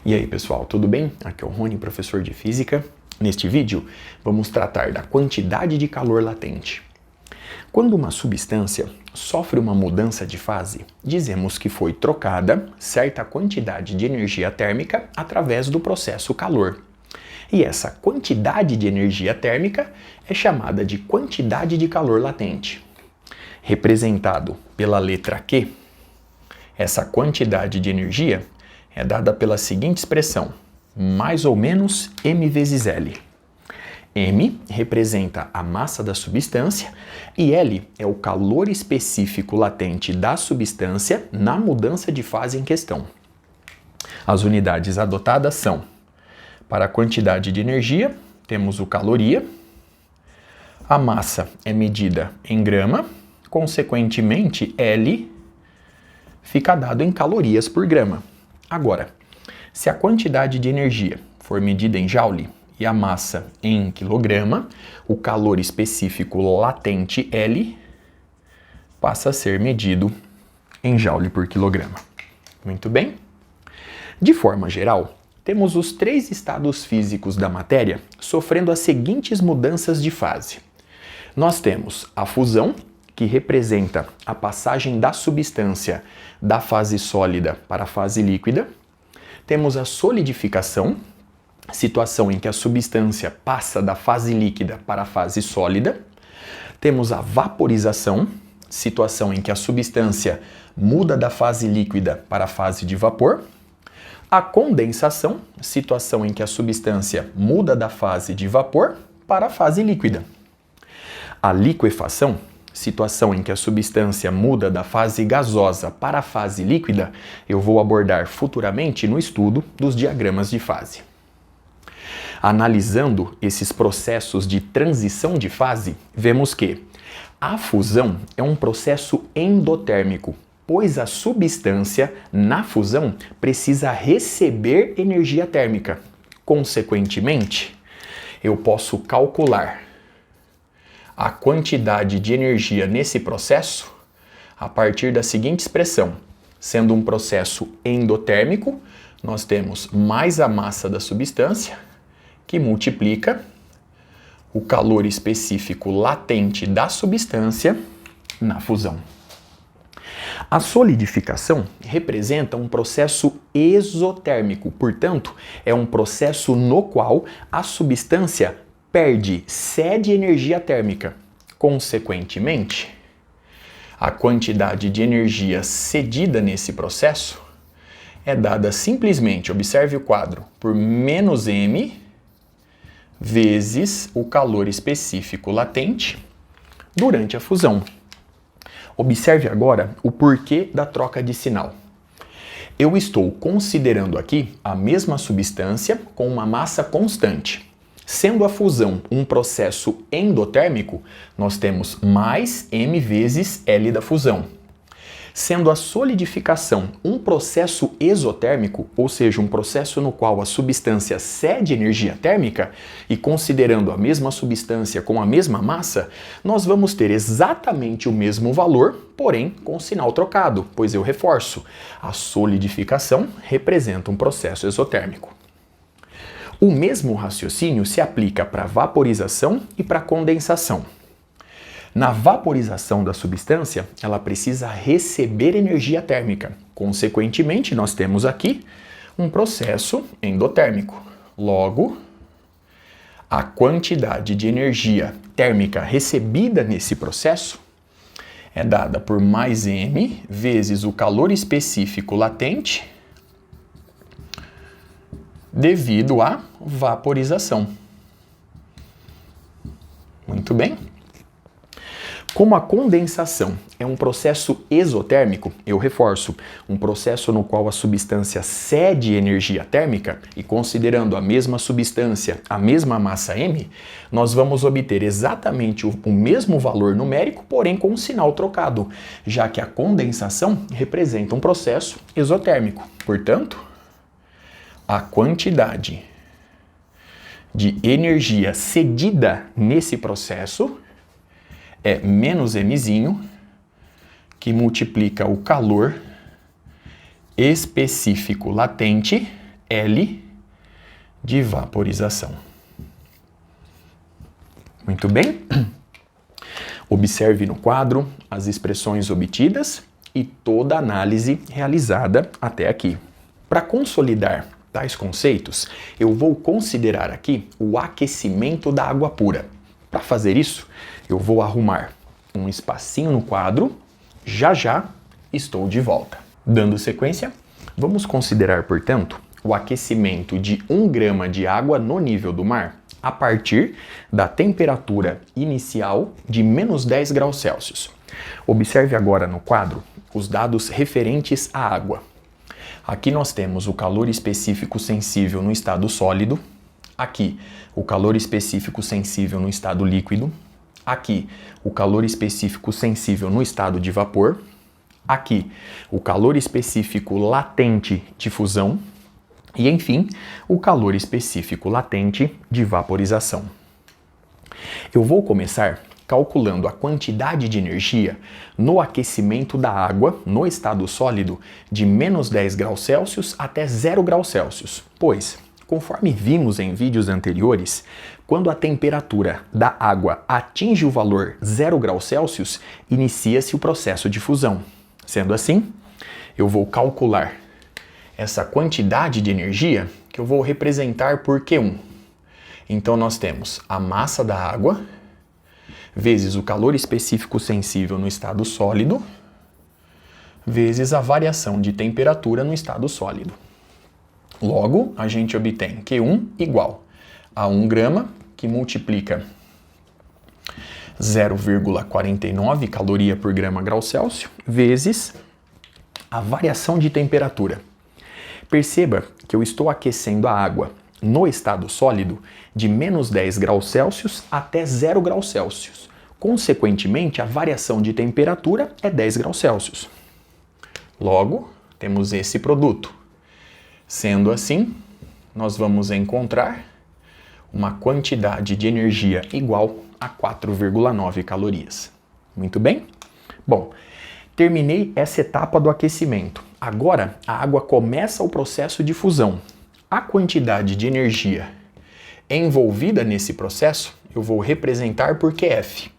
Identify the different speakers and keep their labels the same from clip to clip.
Speaker 1: E aí pessoal, tudo bem? Aqui é o Rony, professor de Física. Neste vídeo, vamos tratar da quantidade de calor latente. Quando uma substância sofre uma mudança de fase, dizemos que foi trocada certa quantidade de energia térmica através do processo calor. E essa quantidade de energia térmica é chamada de quantidade de calor latente. Representado pela letra Q, essa quantidade de energia é dada pela seguinte expressão, mais ou menos m vezes L. M representa a massa da substância e L é o calor específico latente da substância na mudança de fase em questão. As unidades adotadas são, para a quantidade de energia, temos o caloria, a massa é medida em grama, consequentemente L fica dado em calorias por grama. Agora, se a quantidade de energia for medida em joule e a massa em quilograma, o calor específico latente L passa a ser medido em joule por quilograma. Muito bem? De forma geral, temos os três estados físicos da matéria sofrendo as seguintes mudanças de fase. Nós temos a fusão, que representa a passagem da substância da fase sólida para a fase líquida. Temos a solidificação, situação em que a substância passa da fase líquida para a fase sólida. Temos a vaporização, situação em que a substância muda da fase líquida para a fase de vapor. A condensação, situação em que a substância muda da fase de vapor para a fase líquida. A liquefação, situação em que a substância muda da fase gasosa para a fase líquida, eu vou abordar futuramente no estudo dos diagramas de fase. Analisando esses processos de transição de fase, vemos que a fusão é um processo endotérmico, pois a substância, na fusão, precisa receber energia térmica. Consequentemente, eu posso calcular a quantidade de energia nesse processo a partir da seguinte expressão. Sendo um processo endotérmico, nós temos mais a massa da substância, que multiplica o calor específico latente da substância na fusão. A solidificação representa um processo exotérmico, portanto, é um processo no qual a substância cede energia térmica. Consequentemente, a quantidade de energia cedida nesse processo é dada simplesmente, observe o quadro, por menos m vezes o calor específico latente durante a fusão. Observe agora o porquê da troca de sinal. Eu estou considerando aqui a mesma substância com uma massa constante. Sendo a fusão um processo endotérmico, nós temos mais m vezes L da fusão. Sendo a solidificação um processo exotérmico, ou seja, um processo no qual a substância cede energia térmica, e considerando a mesma substância com a mesma massa, nós vamos ter exatamente o mesmo valor, porém com sinal trocado, pois eu reforço, a solidificação representa um processo exotérmico. O mesmo raciocínio se aplica para a vaporização e para a condensação. Na vaporização da substância, ela precisa receber energia térmica. Consequentemente, nós temos aqui um processo endotérmico. Logo, a quantidade de energia térmica recebida nesse processo é dada por mais m vezes o calor específico latente devido à vaporização. Muito bem. Como a condensação é um processo exotérmico, eu reforço, um processo no qual a substância cede energia térmica, e considerando a mesma substância, a mesma massa m, nós vamos obter exatamente o mesmo valor numérico, porém com um sinal trocado, já que a condensação representa um processo exotérmico. Portanto, a quantidade de energia cedida nesse processo é menos mzinho, que multiplica o calor específico latente L de vaporização. Muito bem? Observe no quadro as expressões obtidas e toda a análise realizada até aqui. Para consolidar tais conceitos, eu vou considerar aqui o aquecimento da água pura. Para fazer isso, eu vou arrumar um espacinho no quadro. Já já estou de volta. Dando sequência, vamos considerar, portanto, o aquecimento de 1 grama de água no nível do mar a partir da temperatura inicial de menos 10 graus Celsius. Observe agora no quadro os dados referentes à água. Aqui nós temos o calor específico sensível no estado sólido, aqui o calor específico sensível no estado líquido, aqui o calor específico sensível no estado de vapor, aqui o calor específico latente de fusão e, enfim, o calor específico latente de vaporização. Eu vou começar calculando a quantidade de energia no aquecimento da água no estado sólido de menos 10 graus Celsius até 0 graus Celsius, pois, conforme vimos em vídeos anteriores, quando a temperatura da água atinge o valor 0 graus Celsius, inicia-se o processo de fusão. Sendo assim, eu vou calcular essa quantidade de energia que eu vou representar por Q1. Então nós temos a massa da água vezes o calor específico sensível no estado sólido, vezes a variação de temperatura no estado sólido. Logo, a gente obtém Q1 igual a 1 grama, que multiplica 0,49 caloria por grama grau Celsius, vezes a variação de temperatura. Perceba que eu estou aquecendo a água no estado sólido de menos 10 graus Celsius até 0 graus Celsius. Consequentemente, a variação de temperatura é 10 graus Celsius. Logo, temos esse produto. Sendo assim, nós vamos encontrar uma quantidade de energia igual a 4,9 calorias. Muito bem? Bom, terminei essa etapa do aquecimento. Agora, a água começa o processo de fusão. A quantidade de energia envolvida nesse processo eu vou representar por QF.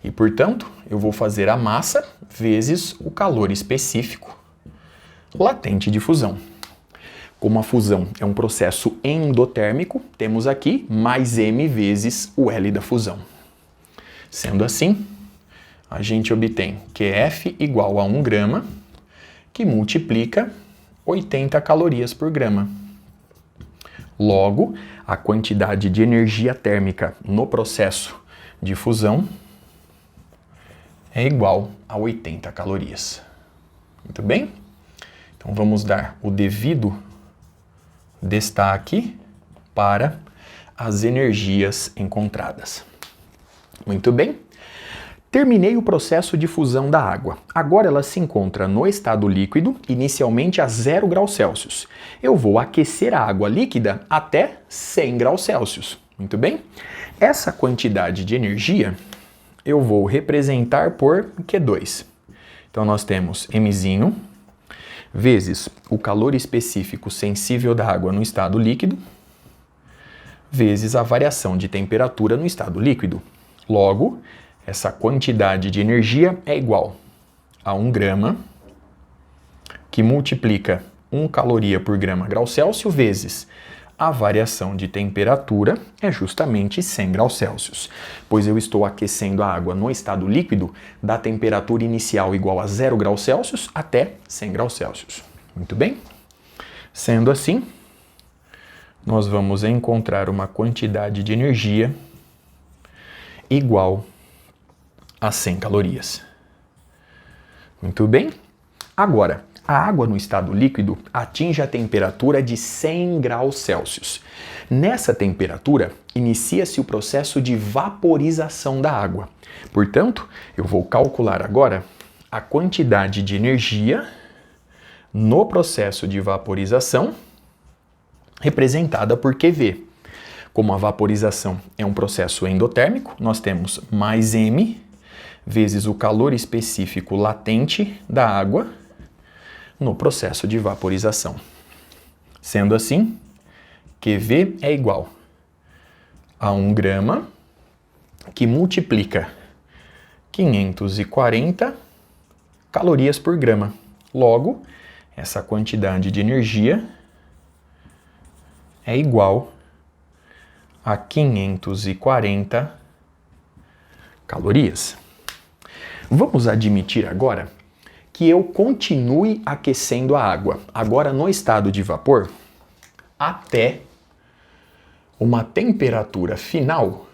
Speaker 1: E, portanto, eu vou fazer a massa vezes o calor específico latente de fusão. Como a fusão é um processo endotérmico, temos aqui mais M vezes o L da fusão. Sendo assim, a gente obtém QF igual a 1 grama, que multiplica 80 calorias por grama. Logo, a quantidade de energia térmica no processo de fusão é igual a 80 calorias. Muito bem? Então vamos dar o devido destaque para as energias encontradas. Muito bem? Terminei o processo de fusão da água. Agora ela se encontra no estado líquido, inicialmente a 0 graus Celsius. Eu vou aquecer a água líquida até 100 graus Celsius. Muito bem? Essa quantidade de energia eu vou representar por Q2. Então nós temos Mzinho vezes o calor específico sensível da água no estado líquido vezes a variação de temperatura no estado líquido. Logo, essa quantidade de energia é igual a 1 grama, que multiplica 1 caloria por grama grau Celsius, vezes a variação de temperatura é justamente 100 graus Celsius, pois eu estou aquecendo a água no estado líquido da temperatura inicial igual a 0 graus Celsius até 100 graus Celsius. Muito bem? Sendo assim, nós vamos encontrar uma quantidade de energia igual a 100 calorias. Muito bem? Agora, a água no estado líquido atinge a temperatura de 100 graus Celsius. Nessa temperatura, inicia-se o processo de vaporização da água. Portanto, eu vou calcular agora a quantidade de energia no processo de vaporização, representada por QV. Como a vaporização é um processo endotérmico, nós temos mais M vezes o calor específico latente da água no processo de vaporização. Sendo assim, QV é igual a 1 grama que multiplica 540 calorias por grama. Logo, essa quantidade de energia é igual a 540 calorias. Vamos admitir agora que eu continue aquecendo a água, agora no estado de vapor, até uma temperatura final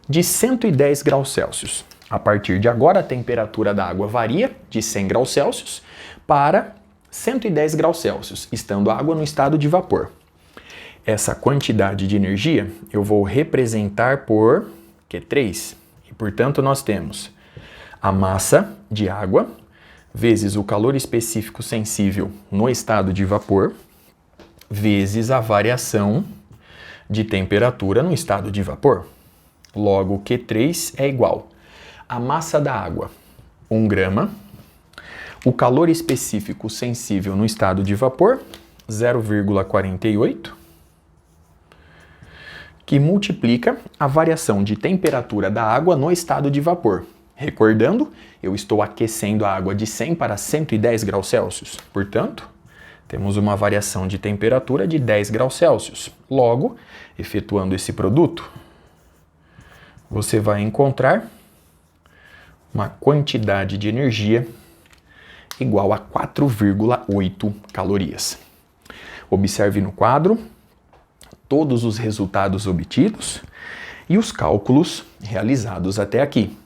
Speaker 1: de 110 graus Celsius. A partir de agora, a temperatura da água varia de 100 graus Celsius para 110 graus Celsius, estando a água no estado de vapor. Essa quantidade de energia eu vou representar por Q3. E, portanto, nós temos a massa de água vezes o calor específico sensível no estado de vapor vezes a variação de temperatura no estado de vapor. Logo, Q3 é igual a massa da água, 1 grama, o calor específico sensível no estado de vapor, 0,48, que multiplica a variação de temperatura da água no estado de vapor. Recordando, eu estou aquecendo a água de 100 para 110 graus Celsius. Portanto, temos uma variação de temperatura de 10 graus Celsius. Logo, efetuando esse produto, você vai encontrar uma quantidade de energia igual a 4,8 calorias. Observe no quadro todos os resultados obtidos e os cálculos realizados até aqui.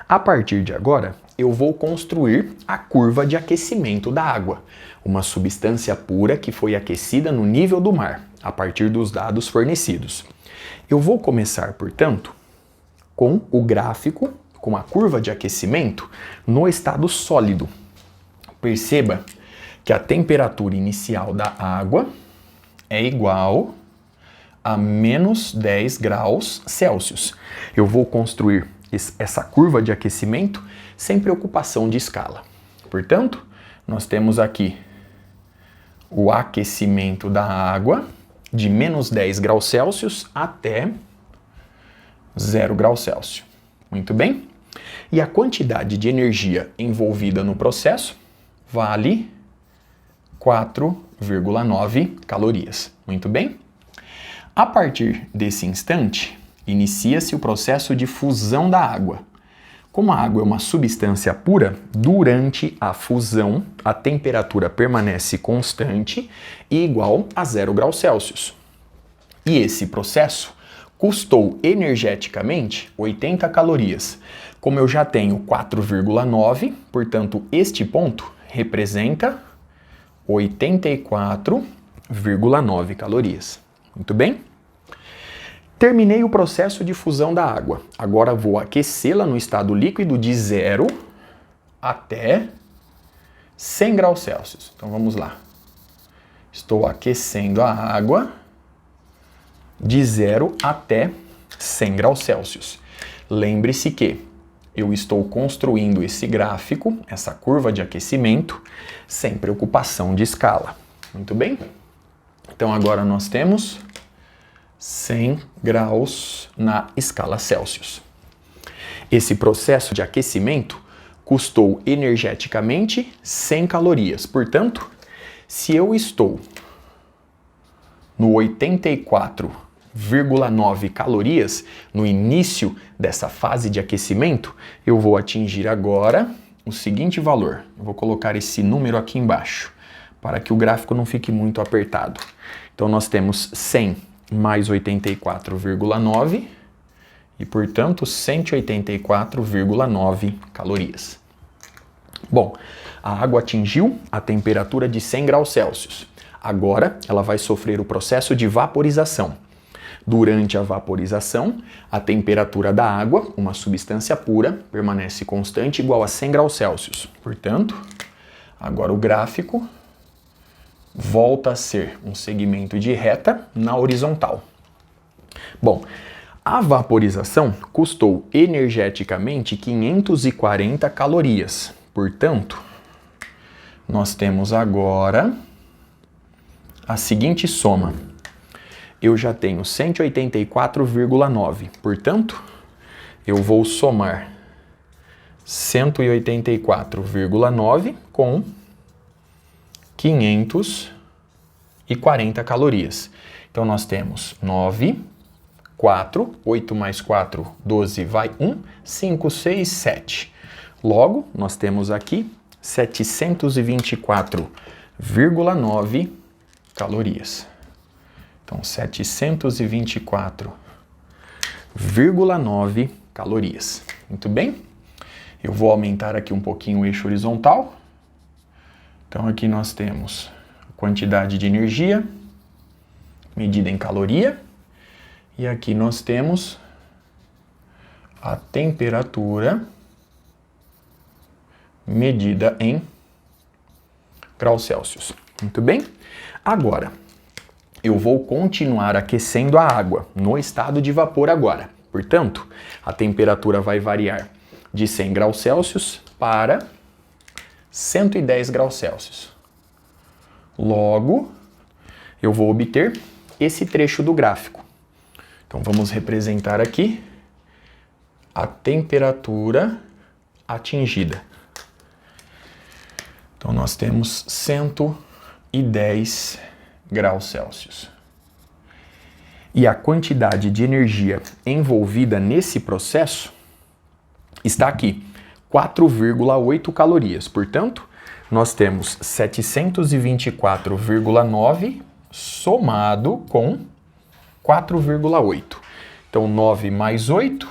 Speaker 1: A partir de agora, eu vou construir a curva de aquecimento da água, uma substância pura que foi aquecida no nível do mar, a partir dos dados fornecidos. Eu vou começar, portanto, com o gráfico, com a curva de aquecimento no estado sólido. Perceba que a temperatura inicial da água é igual a menos 10 graus Celsius. Eu vou construir essa curva de aquecimento sem preocupação de escala. Portanto, nós temos aqui o aquecimento da água de menos 10 graus Celsius até 0 graus Celsius. Muito bem? E a quantidade de energia envolvida no processo vale 4,9 calorias. Muito bem? A partir desse instante, inicia-se o processo de fusão da água. Como a água é uma substância pura, durante a fusão, a temperatura permanece constante e igual a 0 graus Celsius. E esse processo custou energeticamente 80 calorias. Como eu já tenho 4,9, portanto, este ponto representa 84,9 calorias. Muito bem? Terminei o processo de fusão da água. Agora vou aquecê-la no estado líquido de 0 até 100 graus Celsius. Então vamos lá. Estou aquecendo a água de 0 até 100 graus Celsius. Lembre-se que eu estou construindo esse gráfico, essa curva de aquecimento, sem preocupação de escala. Muito bem? Então agora nós temos 100 graus na escala Celsius. Esse processo de aquecimento custou energeticamente 100 calorias. Portanto, se eu estou no 84,9 calorias no início dessa fase de aquecimento, eu vou atingir agora o seguinte valor. Eu vou colocar esse número aqui embaixo, para que o gráfico não fique muito apertado. Então nós temos 100 mais 84,9 e, portanto, 184,9 calorias. Bom, a água atingiu a temperatura de 100 graus Celsius. Agora ela vai sofrer o processo de vaporização. Durante a vaporização, a temperatura da água, uma substância pura, permanece constante igual a 100 graus Celsius. Portanto, agora o gráfico volta a ser um segmento de reta na horizontal. Bom, a vaporização custou energeticamente 540 calorias. Portanto, nós temos agora a seguinte soma. Eu já tenho 184,9. Portanto, eu vou somar 184,9 com 540 calorias. Então, nós temos 9, 4, 8 mais 4, 12, vai 1, 5, 6, 7. Logo, nós temos aqui 724,9 calorias. Então, 724,9 calorias. Muito bem? Eu vou aumentar aqui um pouquinho o eixo horizontal. Então, aqui nós temos a quantidade de energia medida em caloria. E aqui nós temos a temperatura medida em graus Celsius. Muito bem? Agora, eu vou continuar aquecendo a água no estado de vapor agora. Portanto, a temperatura vai variar de 100 graus Celsius para 110 graus Celsius. Logo, eu vou obter esse trecho do gráfico. Então, vamos representar aqui a temperatura atingida. Então, nós temos 110 graus Celsius. E a quantidade de energia envolvida nesse processo está aqui, 4,8 calorias. Portanto, nós temos 724,9 somado com 4,8. Então, 9 mais 8,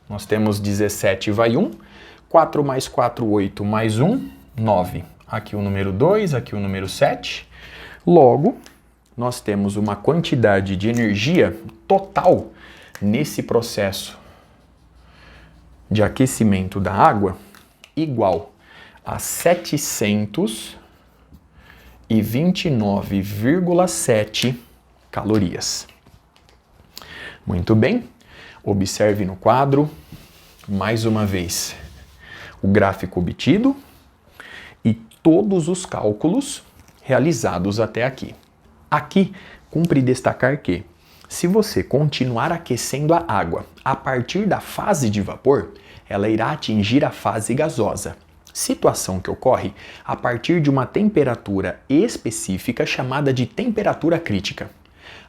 Speaker 1: nós temos 17, vai 1. 4 mais 4, 8, mais 1, 9. Aqui o número 2, aqui o número 7. Logo, nós temos uma quantidade de energia total nesse processo de aquecimento da água igual a 729,7 calorias. Muito bem, observe no quadro, mais uma vez, o gráfico obtido e todos os cálculos realizados até aqui. Aqui, cumpre destacar que, se você continuar aquecendo a água a partir da fase de vapor, ela irá atingir a fase gasosa, situação que ocorre a partir de uma temperatura específica chamada de temperatura crítica.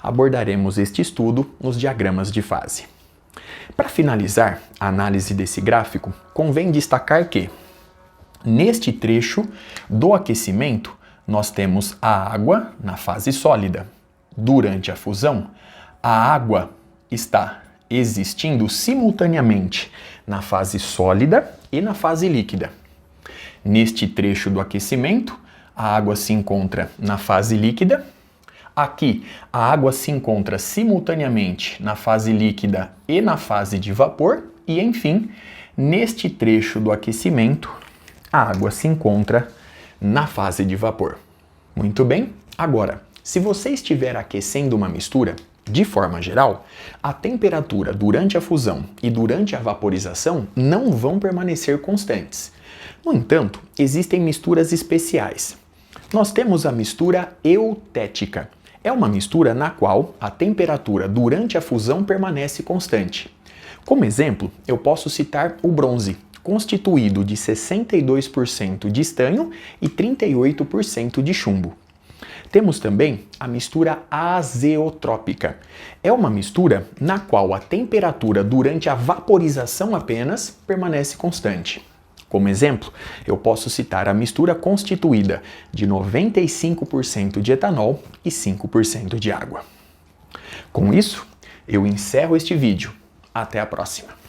Speaker 1: Abordaremos este estudo nos diagramas de fase. Para finalizar a análise desse gráfico, convém destacar que, neste trecho do aquecimento, nós temos a água na fase sólida. Durante a fusão, a água está existindo simultaneamente na fase sólida e na fase líquida. Neste trecho do aquecimento, a água se encontra na fase líquida. Aqui, a água se encontra simultaneamente na fase líquida e na fase de vapor. E, enfim, neste trecho do aquecimento, a água se encontra na fase de vapor. Muito bem? Agora, se você estiver aquecendo uma mistura, de forma geral, a temperatura durante a fusão e durante a vaporização não vão permanecer constantes. No entanto, existem misturas especiais. Nós temos a mistura eutética. É uma mistura na qual a temperatura durante a fusão permanece constante. Como exemplo, eu posso citar o bronze, constituído de 62% de estanho e 38% de chumbo. Temos também a mistura azeotrópica. É uma mistura na qual a temperatura durante a vaporização apenas permanece constante. Como exemplo, eu posso citar a mistura constituída de 95% de etanol e 5% de água. Com isso, eu encerro este vídeo. Até a próxima!